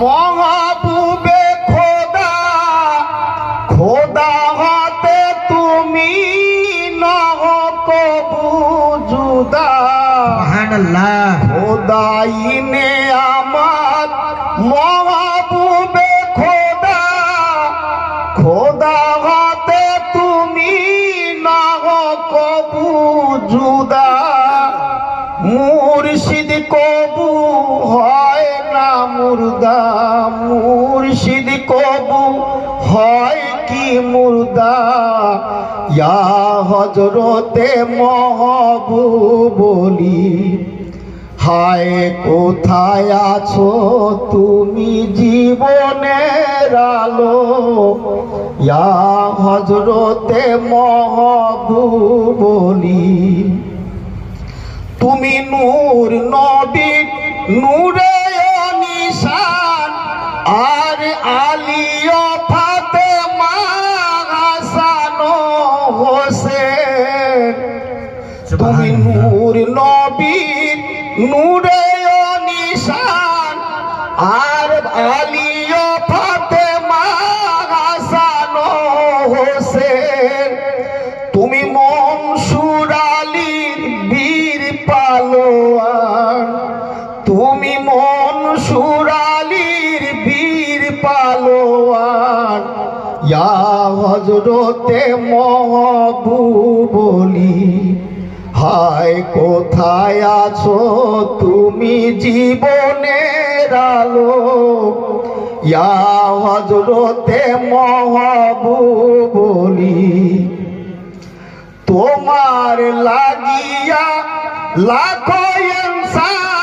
মহাবুবে খোদা, খোদা হতে তুমি নহ কবু জুদা। সুবহানাল্লাহ। খোদাইনে আমার মহাবুবে খোদা, খোদা হতে তুমি নহ কবু জুদা। মুর্শিদ কবু হয় না মুর্দা, মুর্শিদ কবু হয় কি মুর্দা। ইয়া হযরতে মহবুব বলি, হায় কোথায় আছো তুমি জীবনের আলো। ইয়া হযরতে মহবুব বলি, তুমি নূর নবী নূরে নিশান, আর আলী ও ফাতেমা হাসান ও হোসেন। তুমি নূর নবীর নূরে নিশান, আর আলী ও ফাতেমা হাসান ও হোসেন। তুমি মনসুর আলীর বীর পালোয়ান, তুমি মনসুর আলীর বীর পালোয়ান। ইয়া হযরতে মহবুব বলি, হায় কোথায় আছো তুমি জীবনের আলো। ইয়া হযরতে মহবুব বলি, তোমার লাগিয়া লাখো ইনসান